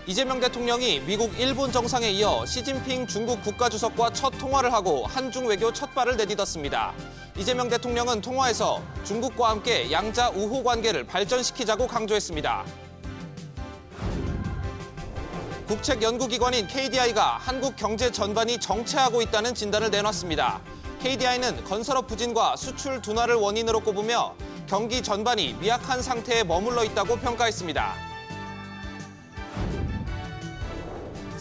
이재명 대통령이 미국 일본 정상에 이어 시진핑 중국 국가주석과 첫 통화를 하고 한중 외교 첫 발을 내딛었습니다. 이재명 대통령은 통화에서 중국과 함께 양자 우호 관계를 발전시키자고 강조했습니다. 국책연구기관인 KDI가 한국 경제 전반이 정체하고 있다는 진단을 내놨습니다. KDI는 건설업 부진과 수출 둔화를 원인으로 꼽으며 경기 전반이 미약한 상태에 머물러 있다고 평가했습니다.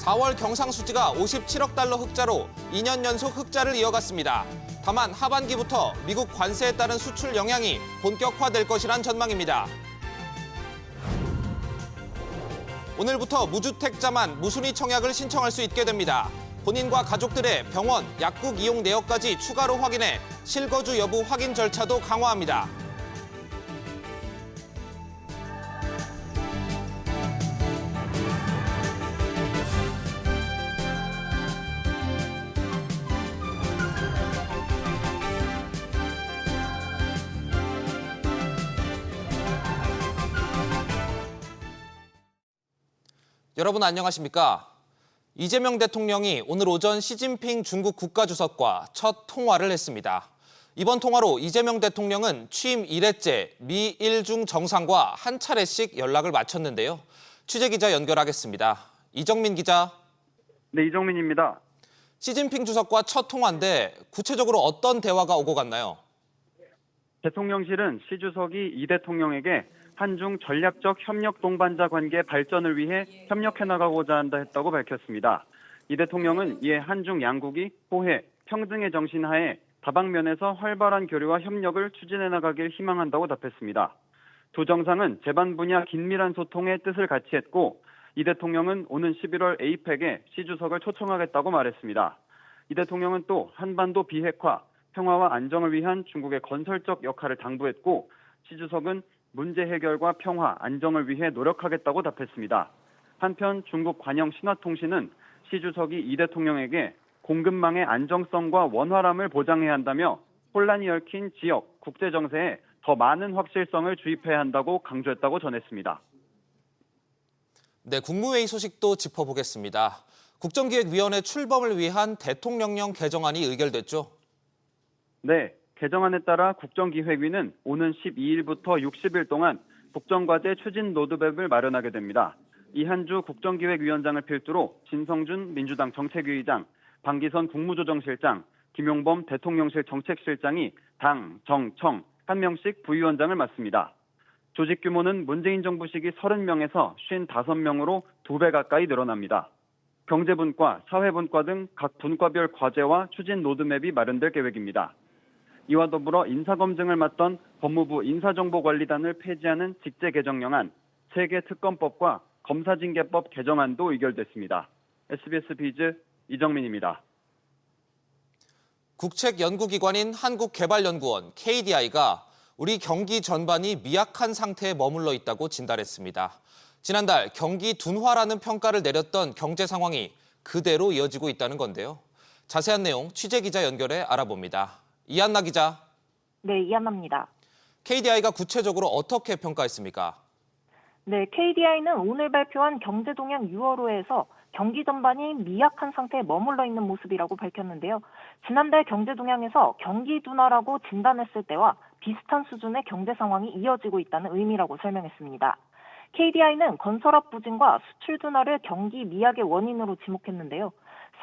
4월 경상수지가 57억 달러 흑자로 2년 연속 흑자를 이어갔습니다. 다만 하반기부터 미국 관세에 따른 수출 영향이 본격화될 것이란 전망입니다. 오늘부터 무주택자만 무순위 청약을 신청할 수 있게 됩니다. 본인과 가족들의 병원, 약국 이용 내역까지 추가로 확인해 실거주 여부 확인 절차도 강화합니다. 여러분 안녕하십니까? 이재명 대통령이 오늘 오전 시진핑 중국 국가주석과 첫 통화를 했습니다. 이번 통화로 이재명 대통령은 취임 1회째 미-일-중 정상과 한 차례씩 연락을 마쳤는데요. 취재기자 연결하겠습니다. 이정민 기자. 네, 이정민입니다. 시진핑 주석과 첫 통화인데 구체적으로 어떤 대화가 오고 갔나요? 대통령실은 시 주석이 이 대통령에게 한중 전략적 협력 동반자 관계 발전을 위해 협력해 나가고자 한다 했다고 밝혔습니다. 이 대통령은 이에 한중 양국이 호혜, 평등의 정신 하에 다방면에서 활발한 교류와 협력을 추진해 나가길 희망한다고 답했습니다. 두 정상은 제반 분야 긴밀한 소통의 뜻을 같이 했고 이 대통령은 오는 11월 에이펙에 시 주석을 초청하겠다고 말했습니다. 이 대통령은 또 한반도 비핵화, 평화와 안정을 위한 중국의 건설적 역할을 당부했고 시 주석은 문제 해결과 평화, 안정을 위해 노력하겠다고 답했습니다. 한편 중국 관영신화통신은 시 주석이 이 대통령에게 공급망의 안정성과 원활함을 보장해야 한다며 혼란이 얽힌 지역, 국제 정세에 더 많은 확실성을 주입해야 한다고 강조했다고 전했습니다. 네, 국무회의 소식도 짚어보겠습니다. 국정기획위원회 출범을 위한 대통령령 개정안이 의결됐죠? 네, 개정안에 따라 국정기획위는 오는 12일부터 60일 동안 국정과제 추진 로드맵을 마련하게 됩니다. 이한주 국정기획위원장을 필두로 진성준 민주당 정책위의장, 방기선 국무조정실장, 김용범 대통령실 정책실장이 당, 정, 청 한 명씩 부위원장을 맡습니다. 조직 규모는 문재인 정부 시기 30명에서 55명으로 2배 가까이 늘어납니다. 경제분과, 사회분과 등 각 분과별 과제와 추진 로드맵이 마련될 계획입니다. 이와 더불어 인사검증을 맡던 법무부 인사정보관리단을 폐지하는 직제 개정령안, 세계 특검법과 검사징계법 개정안도 의결됐습니다. SBS 비즈 이정민입니다. 국책연구기관인 한국개발연구원 KDI가 우리 경기 전반이 미약한 상태에 머물러 있다고 진단했습니다. 지난달 경기 둔화라는 평가를 내렸던 경제 상황이 그대로 이어지고 있다는 건데요. 자세한 내용 취재기자 연결해 알아봅니다. 이한나 기자. 네, 이한나입니다. KDI가 구체적으로 어떻게 평가했습니까? 네, KDI는 오늘 발표한 경제동향 6월호에서 경기 전반이 미약한 상태에 머물러 있는 모습이라고 밝혔는데요. 지난달 경제동향에서 경기 둔화라고 진단했을 때와 비슷한 수준의 경제 상황이 이어지고 있다는 의미라고 설명했습니다. KDI는 건설업 부진과 수출 둔화를 경기 미약의 원인으로 지목했는데요.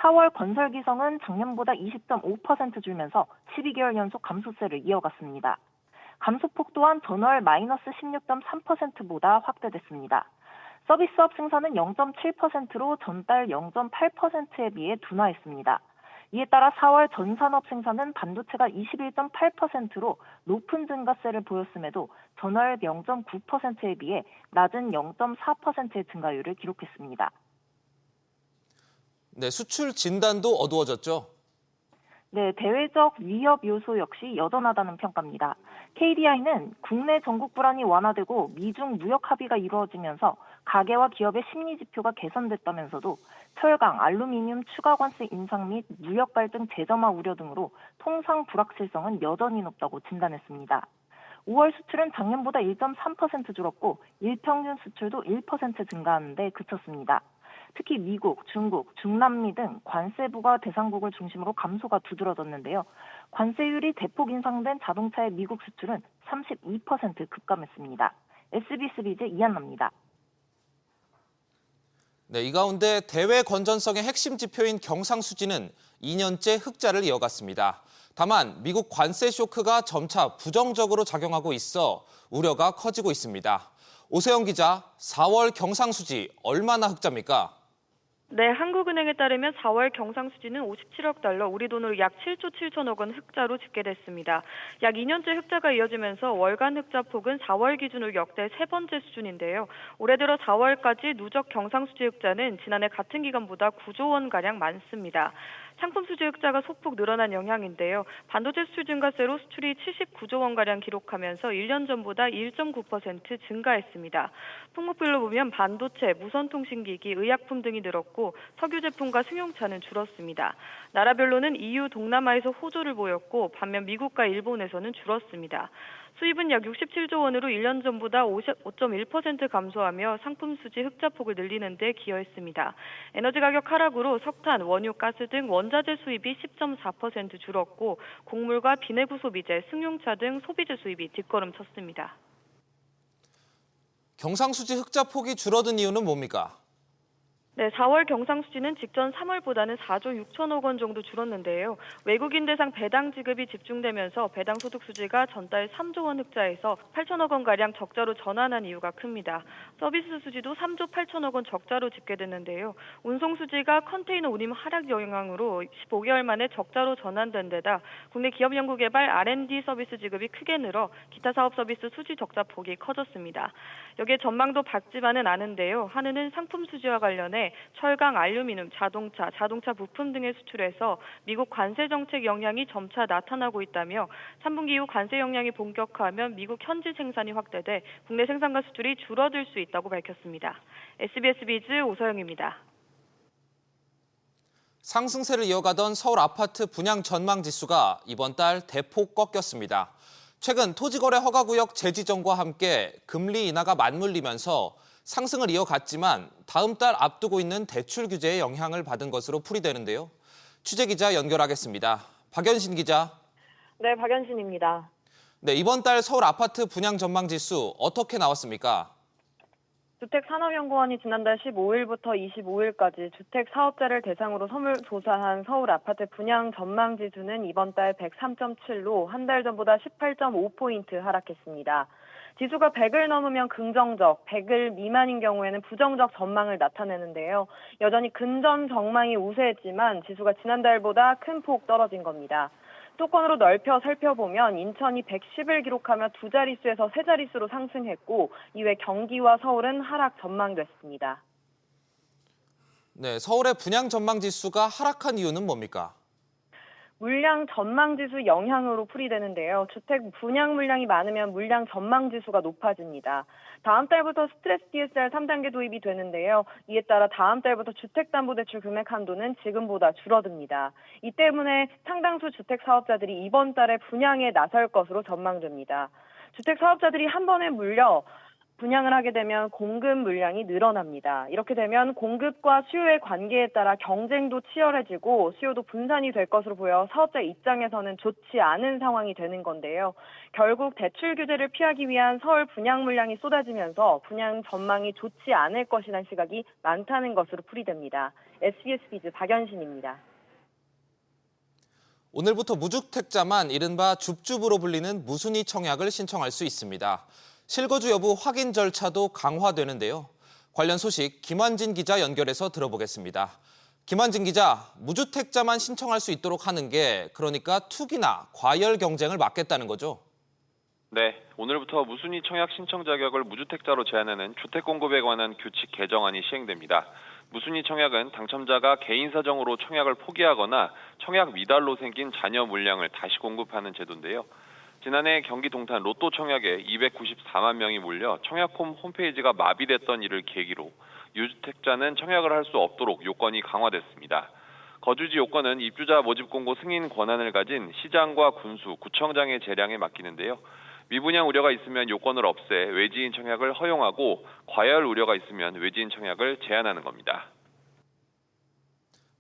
4월 건설 기성은 작년보다 20.5% 줄면서 12개월 연속 감소세를 이어갔습니다. 감소폭 또한 전월 마이너스 16.3%보다 확대됐습니다. 서비스업 생산은 0.7%로 전달 0.8%에 비해 둔화했습니다. 이에 따라 4월 전산업 생산은 반도체가 21.8%로 높은 증가세를 보였음에도 전월 0.9%에 비해 낮은 0.4%의 증가율을 기록했습니다. 네, 수출 진단도 어두워졌죠? 네, 대외적 위협 요소 역시 여전하다는 평가입니다. KDI는 국내 전국 불안이 완화되고 미중 무역 합의가 이루어지면서 가계와 기업의 심리 지표가 개선됐다면서도 철강, 알루미늄 추가 관세 인상 및 무역 갈등 재점화 우려 등으로 통상 불확실성은 여전히 높다고 진단했습니다. 5월 수출은 작년보다 1.3% 줄었고 일평균 수출도 1% 증가하는 데 그쳤습니다. 특히 미국, 중국, 중남미 등 관세부가 대상국을 중심으로 감소가 두드러졌는데요. 관세율이 대폭 인상된 자동차의 미국 수출은 32% 급감했습니다. SBS 비즈 이한나입니다. 네, 이 가운데 대외 건전성의 핵심 지표인 경상수지는 2년째 흑자를 이어갔습니다. 다만 미국 관세 쇼크가 점차 부정적으로 작용하고 있어 우려가 커지고 있습니다. 오세영 기자, 4월 경상수지 얼마나 흑자입니까? 네, 한국은행에 따르면 4월 경상수지는 57억 달러, 우리 돈으로 약 7조 7천억 원 흑자로 집계됐습니다. 약 2년째 흑자가 이어지면서 월간 흑자폭은 4월 기준으로 역대 세 번째 수준인데요. 올해 들어 4월까지 누적 경상수지 흑자는 지난해 같은 기간보다 9조 원가량 많습니다. 상품 수지 흑자가 소폭 늘어난 영향인데요. 반도체 수출 증가세로 수출이 79조 원가량 기록하면서 1년 전보다 1.9% 증가했습니다. 품목별로 보면 반도체, 무선통신기기, 의약품 등이 늘었고 석유 제품과 승용차는 줄었습니다. 나라별로는 EU 동남아에서 호조를 보였고 반면 미국과 일본에서는 줄었습니다. 수입은 약 67조 원으로 1년 전보다 5.1% 감소하며 상품 수지 흑자폭을 늘리는 데 기여했습니다. 에너지 가격 하락으로 석탄, 원유, 가스 등 원자재 수입이 10.4% 줄었고 곡물과 비내구 소비재, 승용차 등 소비재 수입이 뒷걸음쳤습니다. 경상수지 흑자폭이 줄어든 이유는 뭡니까? 네, 4월 경상수지는 직전 3월보다는 4조 6천억 원 정도 줄었는데요. 외국인 대상 배당 지급이 집중되면서 배당 소득 수지가 전달 3조 원 흑자에서 8천억 원가량 적자로 전환한 이유가 큽니다. 서비스 수지도 3조 8천억 원 적자로 집계됐는데요. 운송 수지가 컨테이너 운임 하락 영향으로 15개월 만에 적자로 전환된 데다 국내 기업 연구개발 R&D 서비스 지급이 크게 늘어 기타 사업 서비스 수지 적자 폭이 커졌습니다. 여기에 전망도 밝지만은 않은데요. 한은은 상품 수지와 관련해 철강, 알루미늄, 자동차 부품 등의 수출에서 미국 관세 정책 영향이 점차 나타나고 있다며 3분기 이후 관세 영향이 본격화하면 미국 현지 생산이 확대돼 국내 생산과 수출이 줄어들 수 있다고 밝혔습니다. SBS 비즈 오서영입니다. 상승세를 이어가던 서울 아파트 분양 전망 지수가 이번 달 대폭 꺾였습니다. 최근 토지거래 허가구역 재지정과 함께 금리 인하가 맞물리면서 상승을 이어갔지만 다음 달 앞두고 있는 대출 규제의 영향을 받은 것으로 풀이되는데요. 취재기자 연결하겠습니다. 박연신 기자. 네, 박연신입니다. 네, 이번 달 서울 아파트 분양 전망 지수 어떻게 나왔습니까? 주택산업연구원이 지난달 15일부터 25일까지 주택 사업자를 대상으로 설문조사한 서울 아파트 분양 전망 지수는 이번 달 103.7로 한 달 전보다 18.5포인트 하락했습니다. 지수가 100을 넘으면 긍정적, 100을 미만인 경우에는 부정적 전망을 나타내는데요. 여전히 근전 전망이 우세했지만 지수가 지난달보다 큰 폭 떨어진 겁니다. 수도권으로 넓혀 살펴보면 인천이 110을 기록하며 두 자릿수에서 세 자릿수로 상승했고 이외 경기와 서울은 하락 전망됐습니다. 네, 서울의 분양 전망 지수가 하락한 이유는 뭡니까? 물량 전망 지수 영향으로 풀이되는데요. 주택 분양 물량이 많으면 물량 전망 지수가 높아집니다. 다음 달부터 스트레스 DSR 3단계 도입이 되는데요. 이에 따라 다음 달부터 주택담보대출 금액 한도는 지금보다 줄어듭니다. 이 때문에 상당수 주택 사업자들이 이번 달에 분양에 나설 것으로 전망됩니다. 주택 사업자들이 한 번에 물려 분양을 하게 되면 공급 물량이 늘어납니다. 이렇게 되면 공급과 수요의 관계에 따라 경쟁도 치열해지고 수요도 분산이 될 것으로 보여 사업자 입장에서는 좋지 않은 상황이 되는 건데요. 결국 대출 규제를 피하기 위한 서울 분양 물량이 쏟아지면서 분양 전망이 좋지 않을 것이라는 시각이 많다는 것으로 풀이됩니다. SBS 비즈 박연신입니다. 오늘부터 무주택자만 이른바 줍줍으로 불리는 무순위 청약을 신청할 수 있습니다. 실거주 여부 확인 절차도 강화되는데요. 관련 소식 김환진 기자 연결해서 들어보겠습니다. 김환진 기자, 무주택자만 신청할 수 있도록 하는 게 그러니까 투기나 과열 경쟁을 막겠다는 거죠? 네, 오늘부터 무순위 청약 신청 자격을 무주택자로 제한하는 주택 공급에 관한 규칙 개정안이 시행됩니다. 무순위 청약은 당첨자가 개인 사정으로 청약을 포기하거나 청약 미달로 생긴 잔여 물량을 다시 공급하는 제도인데요. 지난해 경기 동탄 로또 청약에 294만 명이 몰려 청약홈 홈페이지가 마비됐던 일을 계기로 유주택자는 청약을 할 수 없도록 요건이 강화됐습니다. 거주지 요건은 입주자 모집 공고 승인 권한을 가진 시장과 군수, 구청장의 재량에 맡기는데요. 미분양 우려가 있으면 요건을 없애 외지인 청약을 허용하고 과열 우려가 있으면 외지인 청약을 제한하는 겁니다.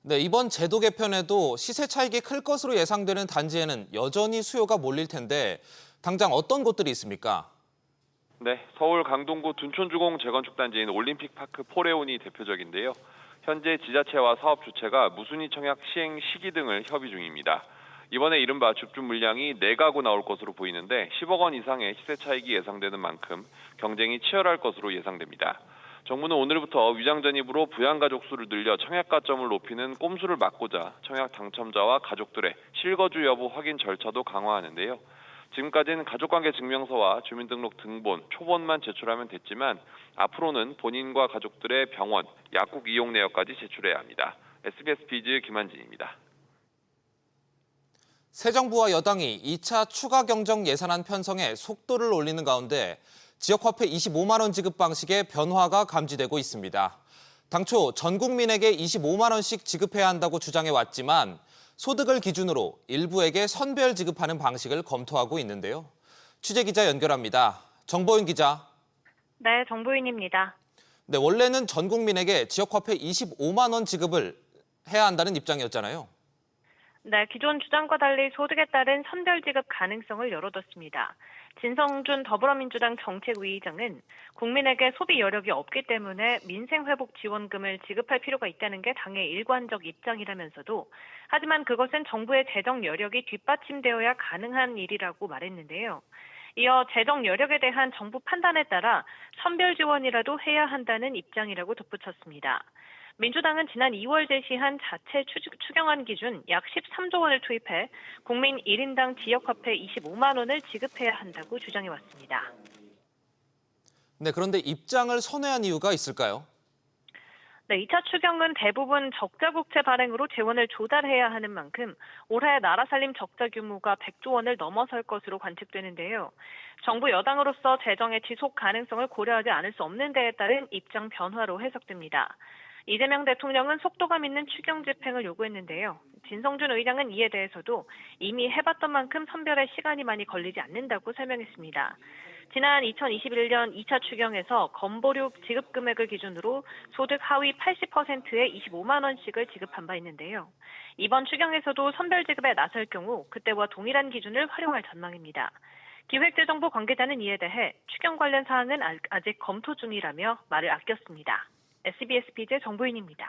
네, 이번 제도 개편에도 시세 차익이 클 것으로 예상되는 단지에는 여전히 수요가 몰릴 텐데 당장 어떤 곳들이 있습니까? 네, 서울 강동구 둔촌주공 재건축 단지인 올림픽파크 포레온이 대표적인데요. 현재 지자체와 사업 주체가 무순위 청약 시행 시기 등을 협의 중입니다. 이번에 이른바 줍줍 물량이 4가구 나올 것으로 보이는데 10억 원 이상의 시세 차익이 예상되는 만큼 경쟁이 치열할 것으로 예상됩니다. 정부는 오늘부터 위장 전입으로 부양가족 수를 늘려 청약 가점을 높이는 꼼수를 막고자 청약 당첨자와 가족들의 실거주 여부 확인 절차도 강화하는데요. 지금까지는 가족관계 증명서와 주민등록 등본, 초본만 제출하면 됐지만 앞으로는 본인과 가족들의 병원, 약국 이용 내역까지 제출해야 합니다. SBS 비즈 김한진입니다. 새 정부와 여당이 2차 추가 경정 예산안 편성에 속도를 올리는 가운데 지역화폐 25만 원 지급 방식에 변화가 감지되고 있습니다. 당초 전 국민에게 25만 원씩 지급해야 한다고 주장해 왔지만 소득을 기준으로 일부에게 선별 지급하는 방식을 검토하고 있는데요. 취재기자 연결합니다. 정보윤 기자. 네, 정보윤입니다. 네, 원래는 전 국민에게 지역화폐 25만 원 지급을 해야 한다는 입장이었잖아요. 네, 기존 주장과 달리 소득에 따른 선별 지급 가능성을 열어뒀습니다. 진성준 더불어민주당 정책위의장은 국민에게 소비 여력이 없기 때문에 민생회복지원금을 지급할 필요가 있다는 게 당의 일관적 입장이라면서도 하지만 그것은 정부의 재정 여력이 뒷받침되어야 가능한 일이라고 말했는데요. 이어 재정 여력에 대한 정부 판단에 따라 선별 지원이라도 해야 한다는 입장이라고 덧붙였습니다. 민주당은 지난 2월 제시한 자체 추경안 기준 약 13조 원을 투입해 국민 1인당 지역화폐 25만 원을 지급해야 한다고 주장해왔습니다. 네, 그런데 입장을 선회한 이유가 있을까요? 네, 2차 추경은 대부분 적자 국채 발행으로 재원을 조달해야 하는 만큼 올해 나라 살림 적자 규모가 100조 원을 넘어설 것으로 관측되는데요. 정부 여당으로서 재정의 지속 가능성을 고려하지 않을 수 없는 데에 따른 입장 변화로 해석됩니다. 이재명 대통령은 속도감 있는 추경 집행을 요구했는데요. 진성준 의장은 이에 대해서도 이미 해봤던 만큼 선별에 시간이 많이 걸리지 않는다고 설명했습니다. 지난 2021년 2차 추경에서 건보료 지급 금액을 기준으로 소득 하위 80%의 25만 원씩을 지급한 바 있는데요. 이번 추경에서도 선별 지급에 나설 경우 그때와 동일한 기준을 활용할 전망입니다. 기획재정부 관계자는 이에 대해 추경 관련 사항은 아직 검토 중이라며 말을 아꼈습니다. SBS 비즈 정보윤입니다.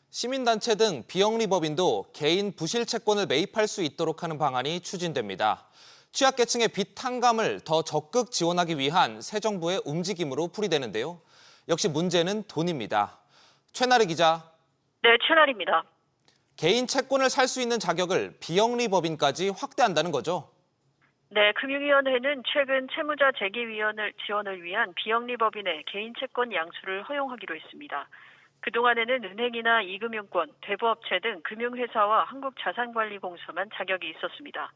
시민단체 등 비영리법인도 개인 부실 채권을 매입할 수 있도록 하는 방안이 추진됩니다. 취약계층의 빚 탕감을 더 적극 지원하기 위한 새 정부의 움직임으로 풀이되는데요. 역시 문제는 돈입니다. 최나래 기자. 네, 최나리입니다. 개인 채권을 살 수 있는 자격을 비영리법인까지 확대한다는 거죠. 네, 금융위원회는 최근 채무자 재기 지원을 위한 비영리법인의 개인 채권 양수를 허용하기로 했습니다. 그동안에는 은행이나 이금융권, 대부업체 등 금융회사와 한국자산관리공사만 자격이 있었습니다.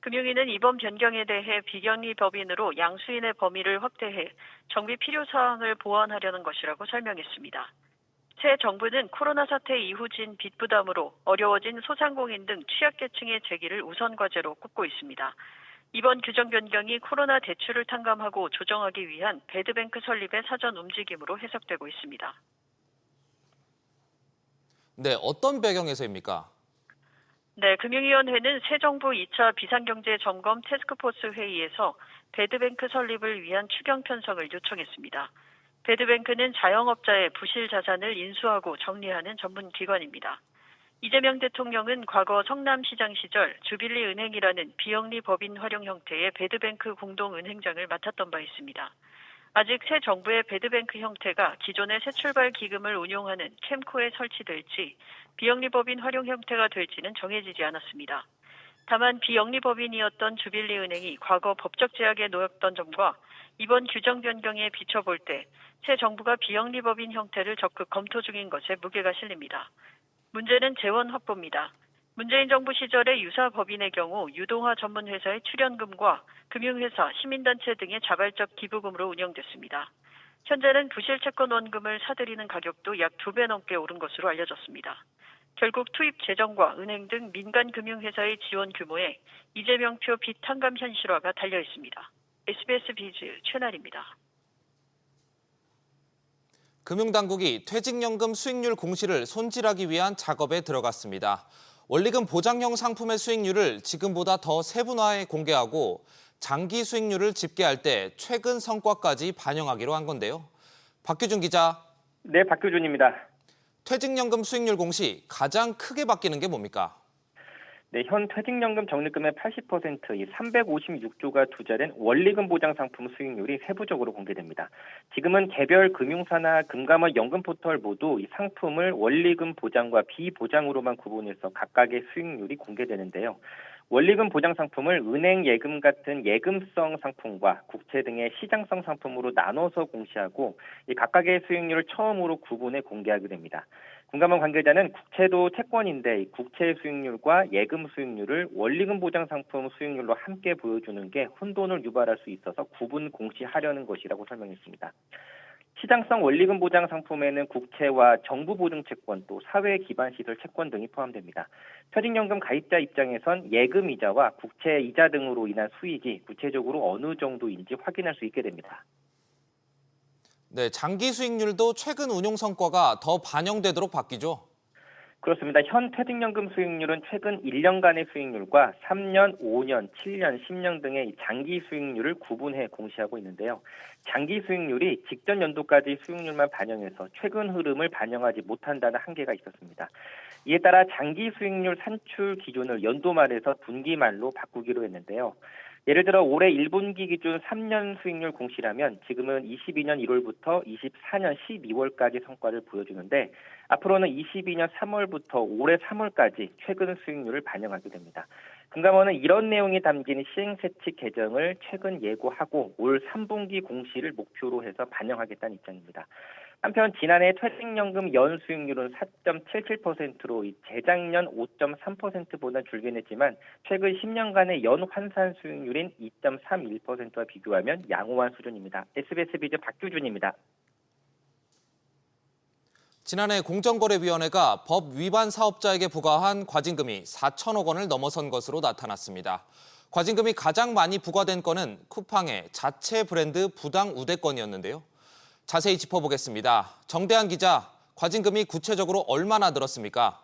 금융위는 이번 변경에 대해 비영리법인으로 양수인의 범위를 확대해 정비 필요사항을 보완하려는 것이라고 설명했습니다. 새 정부는 코로나 사태 이후진 빚 부담으로 어려워진 소상공인 등 취약계층의 재기를 우선 과제로 꼽고 있습니다. 이번 규정 변경이 코로나 대출을 탕감하고 조정하기 위한 배드뱅크 설립의 사전 움직임으로 해석되고 있습니다. 네, 어떤 배경에서입니까? 네, 금융위원회는 새 정부 2차 비상경제 점검 태스크포스 회의에서 배드뱅크 설립을 위한 추경 편성을 요청했습니다. 배드뱅크는 자영업자의 부실 자산을 인수하고 정리하는 전문 기관입니다. 이재명 대통령은 과거 성남시장 시절 주빌리은행이라는 비영리 법인 활용 형태의 배드뱅크 공동은행장을 맡았던 바 있습니다. 아직 새 정부의 배드뱅크 형태가 기존의 새출발 기금을 운용하는 캠코에 설치될지 비영리법인 활용 형태가 될지는 정해지지 않았습니다. 다만 비영리법인이었던 주빌리은행이 과거 법적 제약에 놓였던 점과 이번 규정 변경에 비춰볼 때 새 정부가 비영리법인 형태를 적극 검토 중인 것에 무게가 실립니다. 문제는 재원 확보입니다. 문재인 정부 시절의 유사 법인의 경우 유동화 전문회사의 출연금과 금융회사, 시민단체 등의 자발적 기부금으로 운영됐습니다. 현재는 부실 채권 원금을 사들이는 가격도 약 2배 넘게 오른 것으로 알려졌습니다. 결국 투입 재정과 은행 등 민간 금융회사의 지원 규모에 이재명표 빚 탕감 현실화가 달려 있습니다. SBS 비즈 최나리입니다. 금융당국이 퇴직연금 수익률 공시를 손질하기 위한 작업에 들어갔습니다. 원리금 보장형 상품의 수익률을 지금보다 더 세분화해 공개하고 장기 수익률을 집계할 때 최근 성과까지 반영하기로 한 건데요. 박규준 기자. 네, 박규준입니다. 퇴직연금 수익률 공시 가장 크게 바뀌는 게 뭡니까? 네, 현 퇴직연금 적립금의 80%, 이 356조가 투자된 원리금 보장 상품 수익률이 세부적으로 공개됩니다. 지금은 개별 금융사나 금감원 연금 포털 모두 이 상품을 원리금 보장과 비보장으로만 구분해서 각각의 수익률이 공개되는데요. 원리금 보장 상품을 은행 예금 같은 예금성 상품과 국채 등의 시장성 상품으로 나눠서 공시하고 이 각각의 수익률을 처음으로 구분해 공개하게 됩니다. 금감원 관계자는 국채도 채권인데 국채 수익률과 예금 수익률을 원리금 보장 상품 수익률로 함께 보여주는 게 혼돈을 유발할 수 있어서 구분 공시하려는 것이라고 설명했습니다. 시장성 원리금 보장 상품에는 국채와 정부 보증 채권 또 사회 기반 시설 채권 등이 포함됩니다. 퇴직연금 가입자 입장에선 예금 이자와 국채 이자 등으로 인한 수익이 구체적으로 어느 정도인지 확인할 수 있게 됩니다. 네, 장기 수익률도 최근 운용 성과가 더 반영되도록 바뀌죠. 그렇습니다. 현 퇴직연금 수익률은 최근 1년간의 수익률과 3년, 5년, 7년, 10년 등의 장기 수익률을 구분해 공시하고 있는데요. 장기 수익률이 직전 연도까지 수익률만 반영해서 최근 흐름을 반영하지 못한다는 한계가 있었습니다. 이에 따라 장기 수익률 산출 기준을 연도 말에서 분기 말로 바꾸기로 했는데요. 예를 들어 올해 1분기 기준 3년 수익률 공시라면 지금은 22년 1월부터 24년 12월까지 성과를 보여주는데 앞으로는 22년 3월부터 올해 3월까지 최근 수익률을 반영하게 됩니다. 금감원은 이런 내용이 담긴 시행세칙 개정을 최근 예고하고 올 3분기 공시를 목표로 해서 반영하겠다는 입장입니다. 한편 지난해 퇴직연금 연 수익률은 4.77%로 재작년 5.3%보다 줄긴 했지만 최근 10년간의 연 환산 수익률인 2.31%와 비교하면 양호한 수준입니다. SBS 비즈 박규준입니다. 지난해 공정거래위원회가 법 위반 사업자에게 부과한 과징금이 4천억 원을 넘어선 것으로 나타났습니다. 과징금이 가장 많이 부과된 건은 쿠팡의 자체 브랜드 부당 우대건이었는데요. 자세히 짚어보겠습니다. 정대한 기자, 과징금이 구체적으로 얼마나 들었습니까?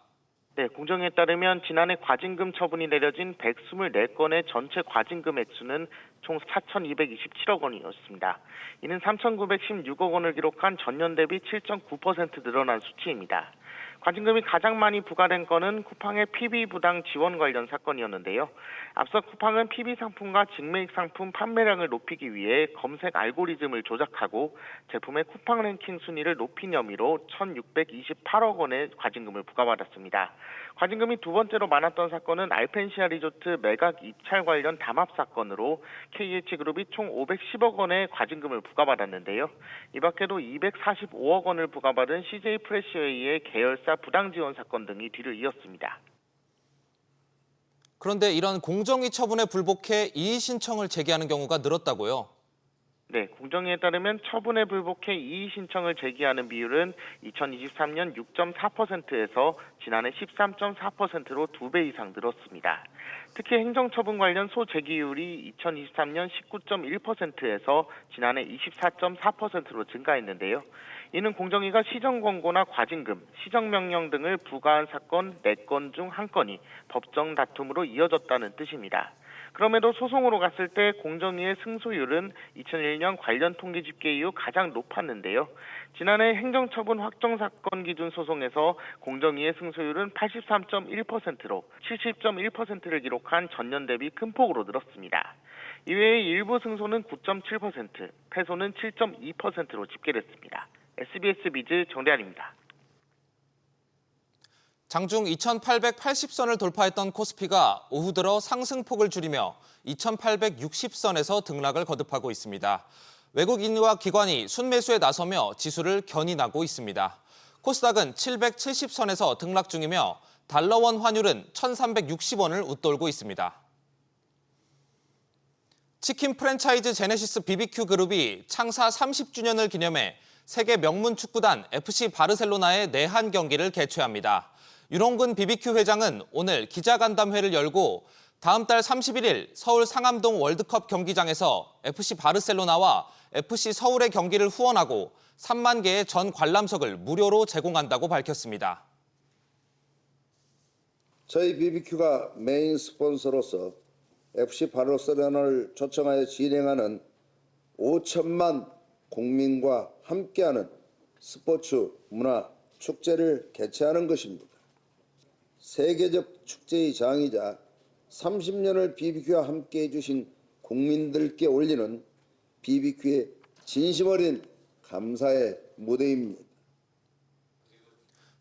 네, 공정위에 따르면 지난해 과징금 처분이 내려진 124건의 전체 과징금 액수는 총 4,227억 원이었습니다. 이는 3,916억 원을 기록한 전년 대비 7.9% 늘어난 수치입니다. 과징금이 가장 많이 부과된 건은 쿠팡의 PB 부당 지원 관련 사건이었는데요. 앞서 쿠팡은 PB 상품과 직매입 상품 판매량을 높이기 위해 검색 알고리즘을 조작하고 제품의 쿠팡 랭킹 순위를 높인 혐의로 1,628억 원의 과징금을 부과받았습니다. 과징금이 두 번째로 많았던 사건은 알펜시아 리조트 매각 입찰 관련 담합 사건으로 KH그룹이 총 510억 원의 과징금을 부과받았는데요. 이 밖에도 245억 원을 부과받은 CJ 프레시웨이의 계열사 부당 지원 사건 등이 뒤를 이었습니다. 그런데 이런 공정위 처분에 불복해 이의 신청을 제기하는 경우가 늘었다고요? 네, 공정위에 따르면 처분에 불복해 이의 신청을 제기하는 비율은 2023년 6.4%에서 지난해 13.4%로 2배 이상 늘었습니다. 특히 행정처분 관련 소제기율이 2023년 19.1%에서 지난해 24.4%로 증가했는데요. 이는 공정위가 시정권고나 과징금, 시정명령 등을 부과한 사건 4건 중 1건이 법정 다툼으로 이어졌다는 뜻입니다. 그럼에도 소송으로 갔을 때 공정위의 승소율은 2001년 관련 통계 집계 이후 가장 높았는데요. 지난해 행정처분 확정 사건 기준 소송에서 공정위의 승소율은 83.1%로 70.1%를 기록한 전년 대비 큰 폭으로 늘었습니다. 이외에 일부 승소는 9.7%, 패소는 7.2%로 집계됐습니다. SBS 비즈 정대한입니다. 장중 2,880선을 돌파했던 코스피가 오후 들어 상승폭을 줄이며 2,860선에서 등락을 거듭하고 있습니다. 외국인과 기관이 순매수에 나서며 지수를 견인하고 있습니다. 코스닥은 770선에서 등락 중이며 달러원 환율은 1,360원을 웃돌고 있습니다. 치킨 프랜차이즈 제네시스 BBQ 그룹이 창사 30주년을 기념해 세계 명문 축구단 FC 바르셀로나의 내한 경기를 개최합니다. 윤홍근 BBQ 회장은 오늘 기자간담회를 열고 다음 달 31일 서울 상암동 월드컵 경기장에서 FC 바르셀로나와 FC 서울의 경기를 후원하고 3만 개의 전 관람석을 무료로 제공한다고 밝혔습니다. 저희 BBQ가 메인 스폰서로서 FC 바르셀로나를 초청하여 진행하는 5천만 국민과 함께하는 스포츠 문화 축제를 개최하는 것입니다. 세계적 축제의 장이자 30년을 BBQ와 함께해 주신 국민들께 올리는 BBQ의 진심 어린 감사의 무대입니다.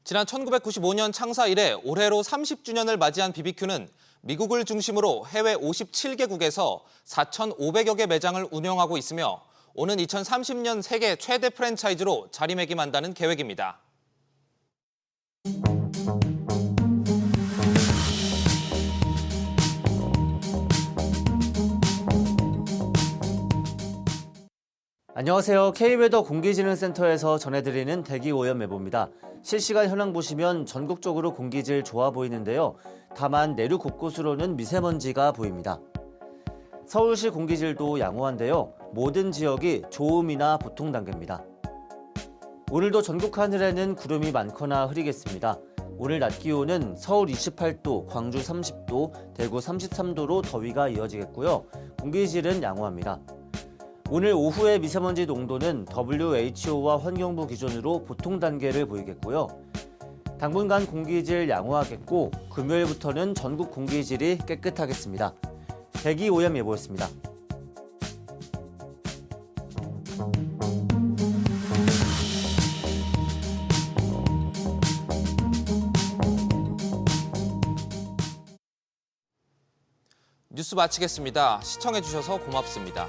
지난 1995년 창사 이래 올해로 30주년을 맞이한 BBQ는 미국을 중심으로 해외 57개국에서 4,500여 개 매장을 운영하고 있으며 오는 2030년 세계 최대 프랜차이즈로 자리매김한다는 계획입니다. 안녕하세요. K웨더 공기질능센터에서 전해드리는 대기오염 예보입니다. 실시간 현황 보시면 전국적으로 공기질 좋아 보이는데요. 다만 내륙 곳곳으로는 미세먼지가 보입니다. 서울시 공기질도 양호한데요. 모든 지역이 좋음이나 보통 단계입니다. 오늘도 전국 하늘에는 구름이 많거나 흐리겠습니다. 오늘 낮 기온은 서울 28도, 광주 30도, 대구 33도로 더위가 이어지겠고요. 공기질은 양호합니다. 오늘 오후의 미세먼지 농도는 WHO와 환경부 기준으로 보통 단계를 보이겠고요. 당분간 공기질 양호하겠고 금요일부터는 전국 공기질이 깨끗하겠습니다. 대기오염 예보였습니다. 뉴스 마치겠습니다. 시청해주셔서 고맙습니다.